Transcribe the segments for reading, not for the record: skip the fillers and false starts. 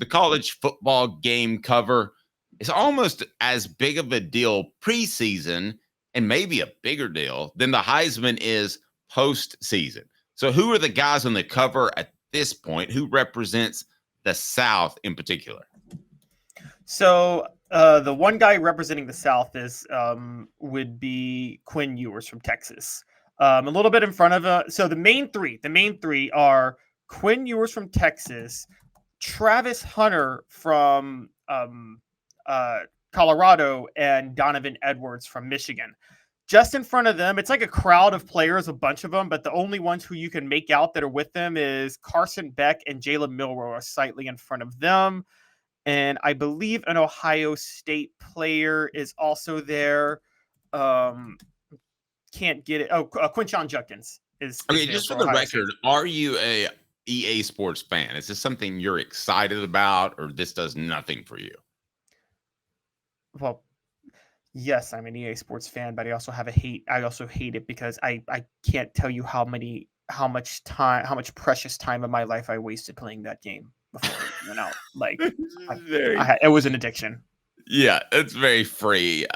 the college football game cover is almost as big of a deal preseason and maybe a bigger deal than the Heisman is postseason. So who are the guys on the cover at this point? Who represents the South in particular? So the one guy representing the South is would be Quinn Ewers from Texas. A little bit in front of so the main three are Quinn Ewers from Texas, Travis Hunter from Colorado, and Donovan Edwards from Michigan. Just in front of them, it's like a crowd of players, a bunch of them, but the only ones who you can make out that are with them is Carson Beck and Jalen Milroe are slightly in front of them. And I believe an Ohio State player is also there. Can't get it. Oh, Quinshon Judkins is okay, just for the record, are you a EA Sports fan? Is this something you're excited about, or this does nothing for you? Well, yes, I'm an EA Sports fan, but I also hate it because I can't tell you how much precious time of my life I wasted playing that game before it went out. Like, it was an addiction. Yeah, it's very free.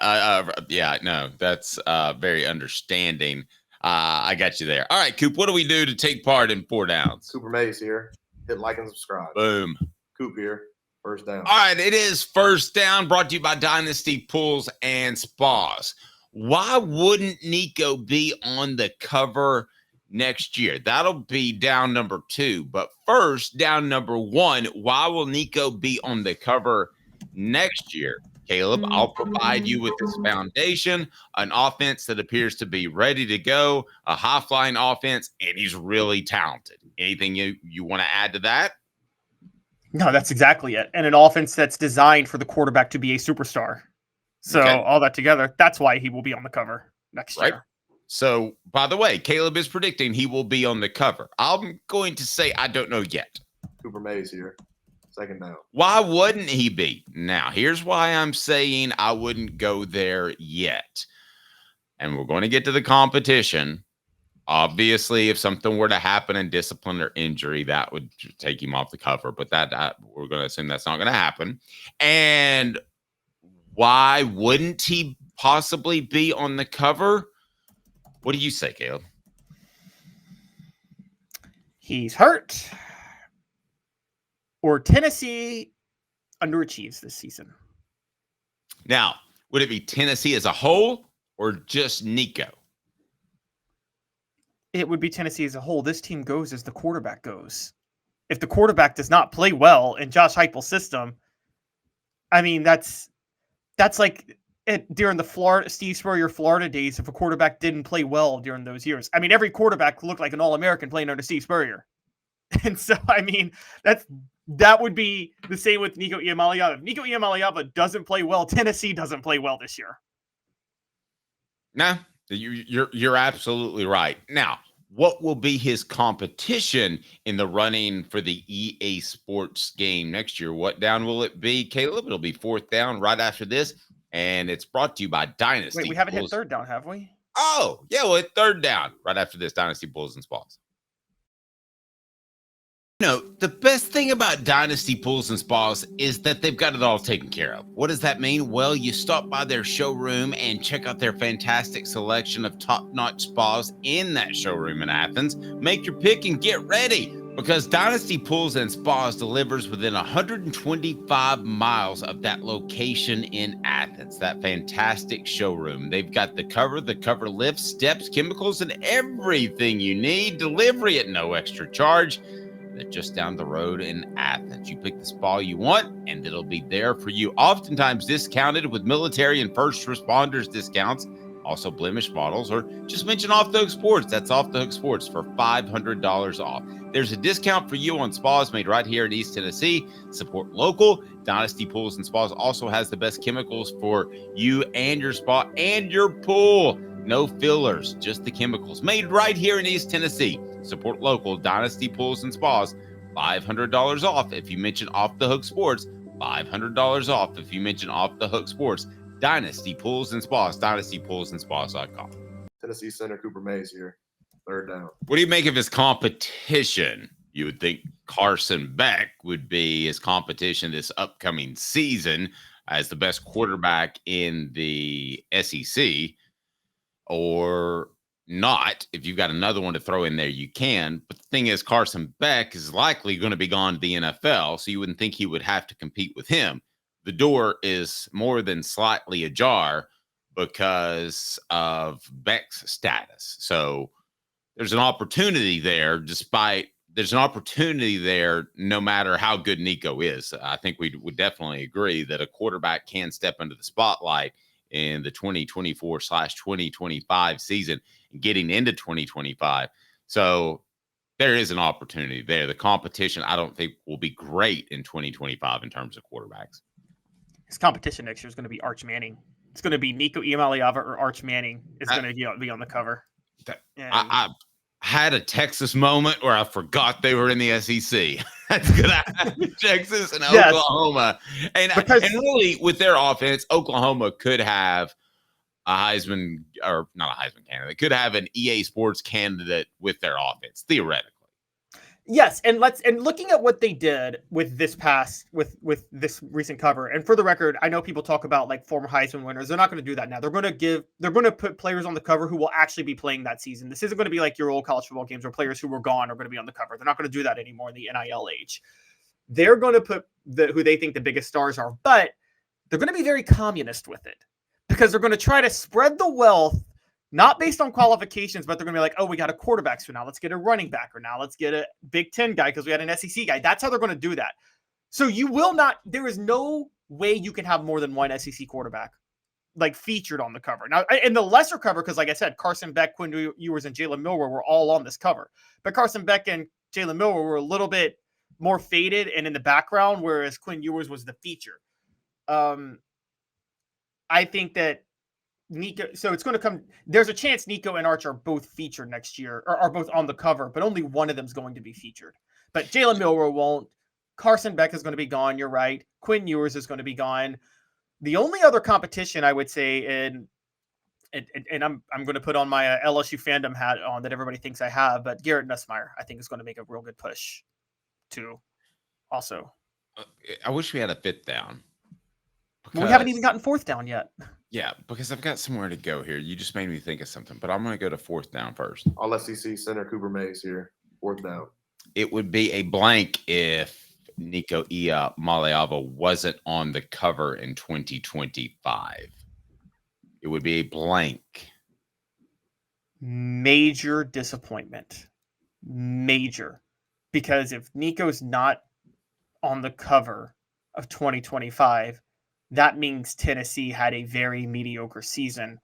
Yeah, no, that's very understanding. I got you there. All right, Coop, what do we do to take part in 4 downs? Cooper Mays here. Hit like and subscribe. Boom. Coop here. First down. All right, it is first down, brought to you by Dynasty Pools and Spas. Why wouldn't Nico be on the cover next year? That'll be down number 2. But first, down number 1, why will Nico be on the cover next year? Caleb, I'll provide you with this foundation, an offense that appears to be ready to go, a high-flying offense, and he's really talented. Anything you want to add to that? No, that's exactly it. And an offense that's designed for the quarterback to be a superstar. So all that together, that's why he will be on the cover next year. So, by the way, Caleb is predicting he will be on the cover. I'm going to say I don't know yet. Cooper Mays here. Second down. Why wouldn't he be? Now, here's why I'm saying I wouldn't go there yet. And we're going to get to the competition. Obviously, if something were to happen in discipline or injury, that would take him off the cover. But that we're going to assume that's not going to happen. And why wouldn't he possibly be on the cover? What do you say, Caleb? He's hurt. Or Tennessee underachieves this season. Now, would it be Tennessee as a whole or just Nico? It would be Tennessee as a whole. This team goes as the quarterback goes. If the quarterback does not play well in Josh Heupel's system, I mean, that's like during the Steve Spurrier Florida days, if a quarterback didn't play well during those years. I mean, every quarterback looked like an All-American playing under Steve Spurrier. And so, I mean, that would be the same with Nico Iamaleava. If Nico Iamaleava doesn't play well, Tennessee doesn't play well this year. No, you're absolutely right. Now, what will be his competition in the running for the EA Sports game next year? What down will it be, Caleb? It'll be 4th down right after this, and it's brought to you by Dynasty. Wait, we haven't hit 3rd down, have we? Oh, yeah, well, it's 3rd down right after this, Dynasty Pools and Spas. You know, the best thing about Dynasty Pools and Spas is that they've got it all taken care of. What does that mean? Well, you stop by their showroom and check out their fantastic selection of top-notch spas in that showroom in Athens. Make your pick and get ready, because Dynasty Pools and Spas delivers within 125 miles of that location in Athens, that fantastic showroom. They've got the cover lift, steps, chemicals, and everything you need. Delivery at no extra charge. They're just down the road in Athens. You pick the spa you want, and it'll be there for you. Oftentimes discounted with military and first responders discounts, also blemish models, or just mention Off the Hook Sports. That's Off the Hook Sports for $500 off. There's a discount for you on spas made right here in East Tennessee. Support local. Dynasty Pools and Spas also has the best chemicals for you and your spa and your pool. No fillers, just the chemicals made right here in East Tennessee. Support local. Dynasty Pools and Spas, $500 off if you mention Off the Hook Sports. $500 off if you mention Off the Hook Sports. Dynasty Pools and Spas, dynastypoolsandspas.com. Tennessee center Cooper Mays here. 3rd down. What do you make of his competition? You would think Carson Beck would be his competition this upcoming season as the best quarterback in the SEC, or not. If you've got another one to throw in there, you can. But the thing is, Carson Beck is likely going to be gone to the NFL, so you wouldn't think he would have to compete with him. The door is more than slightly ajar because of Beck's status. So there's an opportunity there, there's an opportunity there no matter how good Nico is. I think we would definitely agree that a quarterback can step into the spotlight in the 2024/2025 season and getting into 2025. So there is an opportunity there. The competition, I don't think, will be great in 2025 in terms of quarterbacks. His competition next year is going to be Arch Manning. It's going to be Nico Iamaleava or Arch Manning is going to be on the cover. I had a Texas moment where I forgot they were in the SEC. That's going to happen. Texas and Oklahoma. And really, with their offense, Oklahoma could have a Heisman, or not a Heisman candidate, could have an EA Sports candidate with their offense, theoretically. Yes, and looking at what they did with this this recent cover, and for the record, I know people talk about like former Heisman winners. They're not going to do that now. They're going to put players on the cover who will actually be playing that season. This isn't going to be like your old college football games where players who were gone are going to be on the cover. They're not going to do that anymore in the NIL age. They're going to put who they think the biggest stars are, but they're going to be very communist with it because they're going to try to spread the wealth. Not based on qualifications, but they're going to be like, oh, we got a quarterback, so now let's get a running back, or now let's get a Big Ten guy because we had an SEC guy. That's how they're going to do that. So you will not, there is no way you can have more than one SEC quarterback like featured on the cover. Now, in the lesser cover, because like I said, Carson Beck, Quinn Ewers, and Jalen Milroe were all on this cover. But Carson Beck and Jalen Milroe were a little bit more faded and in the background, whereas Quinn Ewers was the feature. I think that Nico, so it's going to come. There's a chance Nico and Arch are both featured next year, or are both on the cover, but only one of them is going to be featured. But Jalen Milroe won't. Carson Beck is going to be gone. You're right. Quinn Ewers is going to be gone. The only other competition I would say, and I'm going to put on my LSU fandom hat on that everybody thinks I have, but Garrett Nussmeier I think is going to make a real good push too. Also, I wish we had a fifth down. Well, we haven't even gotten fourth down yet. Yeah, because I've got somewhere to go here. You just made me think of something, but I'm going to go to fourth down first. All SEC center Cooper Mays here. Fourth down. It would be a blank if Nico Iamaleava wasn't on the cover in 2025. It would be a blank. Major disappointment. Major. Because if Nico's not on the cover of 2025, that means Tennessee had a very mediocre season.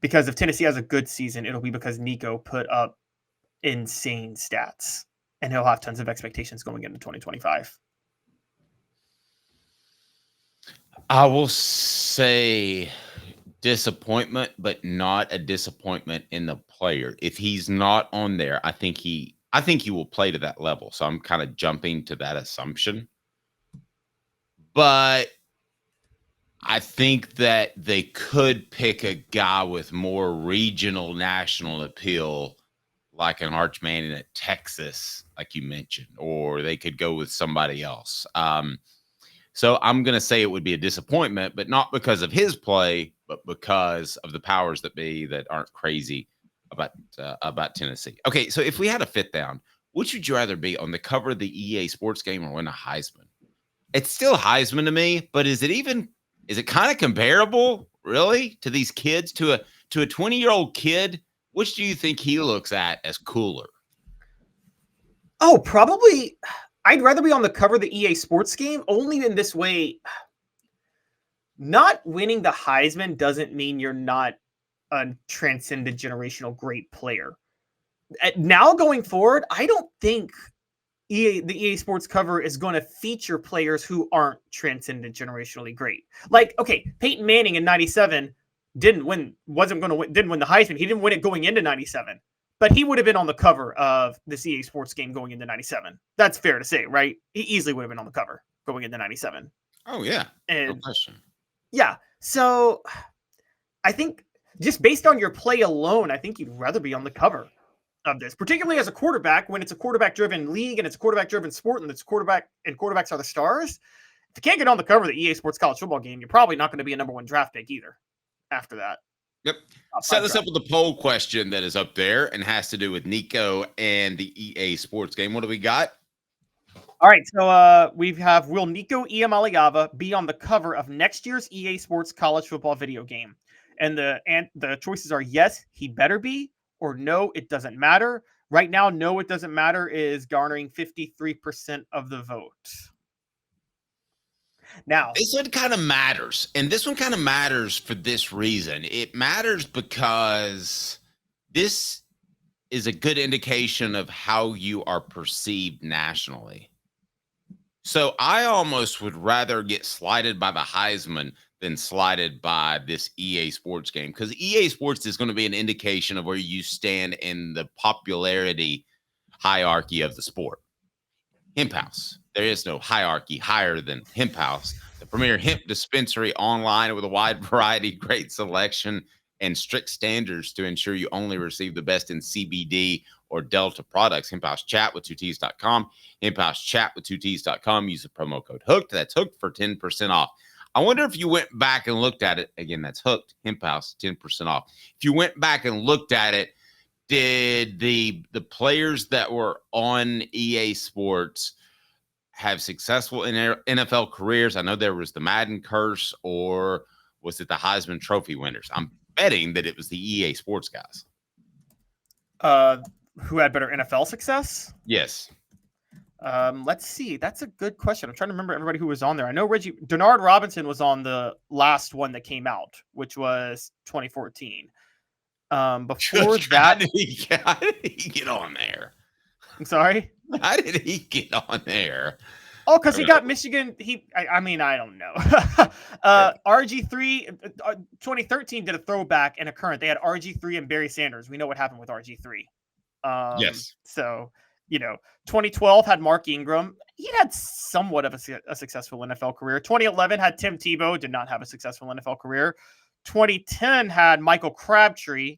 Because if Tennessee has a good season, it'll be because Nico put up insane stats. And he'll have tons of expectations going into 2025. I will say disappointment, but not a disappointment in the player. If he's not on there, I think he will play to that level. So I'm kind of jumping to that assumption. But I think that they could pick a guy with more regional national appeal, like an Arch Manning at Texas, like you mentioned, or they could go with somebody else. So I'm going to say it would be a disappointment, but not because of his play, but because of the powers that be that aren't crazy about Tennessee. Okay, so if we had a fifth down, which would you rather be, on the cover of the EA Sports game or win a Heisman? It's still Heisman to me, but is it kind of comparable, really, to these kids, to a 20-year-old kid? Which do you think he looks at as cooler? Oh, probably. I'd rather be on the cover of the EA Sports game, only in this way. Not winning the Heisman doesn't mean you're not a transcendent generational great player. Now going forward, I don't think the EA Sports cover is going to feature players who aren't transcendent generationally great. Like, okay, Peyton Manning in 97 didn't win the Heisman. He didn't win it going into 97, but he would have been on the cover of this EA Sports game going into 97. That's fair to say, right? He easily would have been on the cover going into 97. Oh yeah. And, no question. Yeah. So I think just based on your play alone, I think you'd rather be on the cover of this, particularly as a quarterback, when it's a quarterback-driven league and it's a quarterback-driven sport, and quarterbacks are the stars. If you can't get on the cover of the EA Sports college football game, you're probably not going to be a number 1 draft pick either. After that, yep. Set us up with the poll question that is up there and has to do with Nico and the EA Sports game. What do we got? All right, so we have, will Nico Iamaleava be on the cover of next year's EA Sports college football video game? And the choices are yes, he better be, or no, it doesn't matter. Right now, no, it doesn't matter is garnering 53% of the vote. Now, this one kind of matters, and this one kind of matters for this reason. It matters because this is a good indication of how you are perceived nationally. So I almost would rather get slighted by the Heisman than slighted by this EA Sports game, because EA Sports is going to be an indication of where you stand in the popularity hierarchy of the sport. Hemp House. There is no hierarchy higher than Hemp House, the premier hemp dispensary online with a wide variety, great selection, and strict standards to ensure you only receive the best in CBD or Delta products. Hemp House Chat with 2Ts.com. Hemp House Chat with 2Ts.com. Use the promo code HOOKED. That's HOOKED for 10% off. I wonder if you went back and looked at it. Again, that's HOOKED. Hemp House, 10% off. If you went back and looked at it, did the players that were on EA Sports have successful NFL careers? I know there was the Madden curse, or was it the Heisman Trophy winners? I'm betting that it was the EA Sports guys. Who had better NFL success? Yes. Let's see. That's a good question. I'm trying to remember everybody who was on there. I know Denard Robinson was on the last one that came out, which was 2014. Before that, how did he get on there? I'm sorry. How did he get on there? Oh, because he got Michigan. I mean, I don't know. RG3, 2013 did a throwback and a current. They had RG3 and Barry Sanders. We know what happened with RG3. Yes. So, 2012 had Mark Ingram. He had somewhat of a successful NFL career. 2011 had Tim Tebow. Did not have a successful NFL career. 2010 had Michael Crabtree.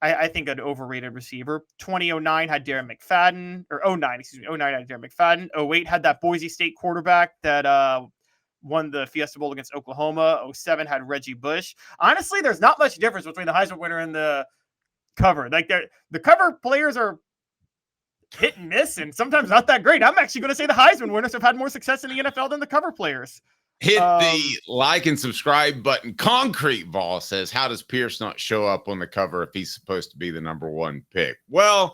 I think an overrated receiver. 2009 had Darren McFadden, or 09 had Darren McFadden. 08 had that Boise State quarterback that won the Fiesta Bowl against Oklahoma. 07 had Reggie Bush. Honestly, there's not much difference between the Heisman winner and the cover. Like the cover players are hit and miss, and sometimes not that great. I'm actually going to say the Heisman winners have had more success in the NFL than the cover players. Hit the like and subscribe button. Concrete Ball says, how does Pierce not show up on the cover if he's supposed to be the number 1 pick? Well,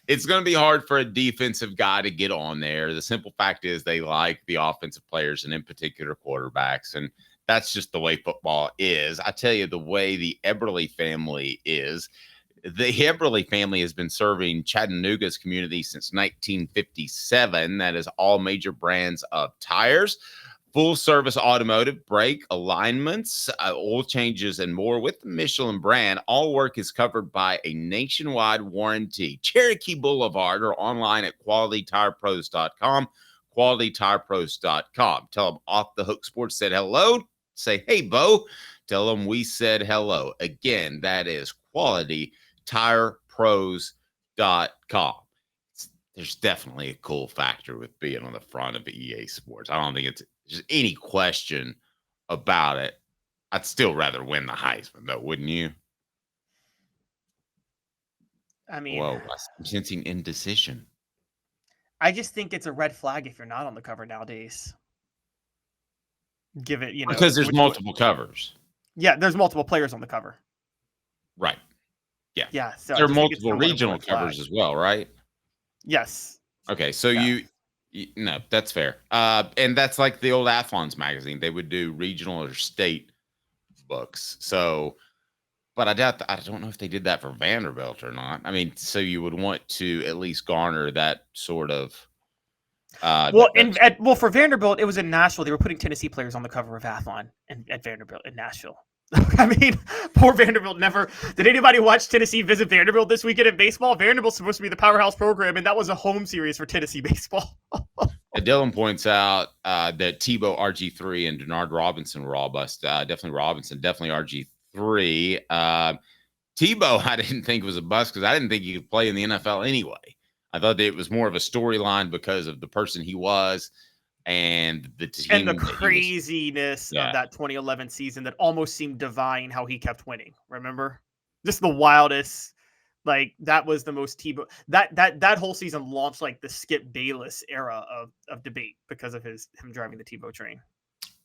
it's going to be hard for a defensive guy to get on there. The simple fact is they like the offensive players, and in particular quarterbacks, and that's just the way football is. I tell you, the way the Eberle family is, the Eberle family has been serving Chattanooga's community since 1957. That is all major brands of tires, full service automotive, brake, alignments, oil changes, and more with the Michelin brand. All work is covered by a nationwide warranty. Cherokee Blvd or online at qualitytirepros.com, qualitytirepros.com. Tell them Off the Hook Sports said hello. Say, hey, Bo. Tell them we said hello. Again, that is qualitytirepros.com. There's definitely a cool factor with being on the front of EA Sports. I don't think it's just any question about it. I'd still rather win the Heisman, though, wouldn't you? I mean, whoa, I'm sensing indecision. I just think it's a red flag if you're not on the cover nowadays. Give it, because there's multiple covers. Yeah, there's multiple players on the cover. Right. Yeah. Yeah. So there are multiple regional covers as well, right? Yes. Okay, so you no, that's fair. And that's like the old Athlons magazine. They would do regional or state books. So, but I don't know if they did that for Vanderbilt or not. I mean, so you would want to at least garner that sort of. For Vanderbilt, it was in Nashville. They were putting Tennessee players on the cover of Athlon at Vanderbilt in Nashville. I mean, poor Vanderbilt never. Did anybody watch Tennessee visit Vanderbilt this weekend in baseball? Vanderbilt's supposed to be the powerhouse program, and that was a home series for Tennessee baseball. Dylan points out that Tebow, RG3, and Denard Robinson were all bust. Definitely Robinson, definitely RG3. Tebow, I didn't think was a bust because I didn't think he could play in the NFL anyway. I thought that it was more of a storyline because of the person he was and the team. And the craziness Yeah. of that 2011 season that almost seemed divine how he kept winning. Remember? Just the wildest. Like, that was the most Tebow. That whole season launched like the Skip Bayless era of debate because of him driving the Tebow train.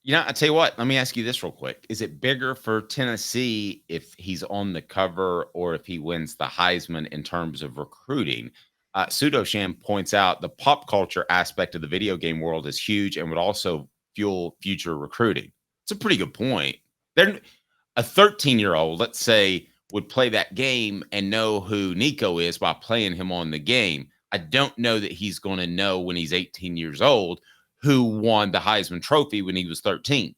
You know, I tell you what, let me ask you this real quick. Is it bigger for Tennessee if he's on the cover or if he wins the Heisman in terms of recruiting? Pseudosham points out the pop culture aspect of the video game world is huge and would also fuel future recruiting. It's a pretty good point. A 13-year-old, let's say, would play that game and know who Nico is by playing him on the game. I don't know that he's going to know when he's 18 years old who won the Heisman Trophy when he was 13.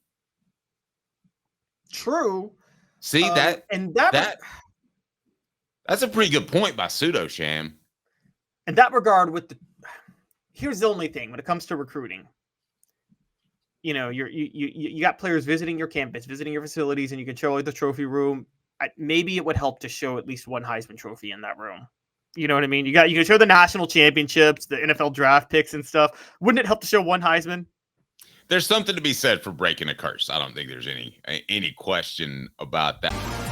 True. See that's a pretty good point by Pseudosham. In that regard, here's the only thing when it comes to recruiting. You know, you got players visiting your campus, visiting your facilities, and you can show the trophy room. Maybe it would help to show at least one Heisman Trophy in that room. You know what I mean? You can show the national championships, the NFL draft picks and stuff. Wouldn't it help to show one Heisman? There's something to be said for breaking a curse. I don't think there's any question about that.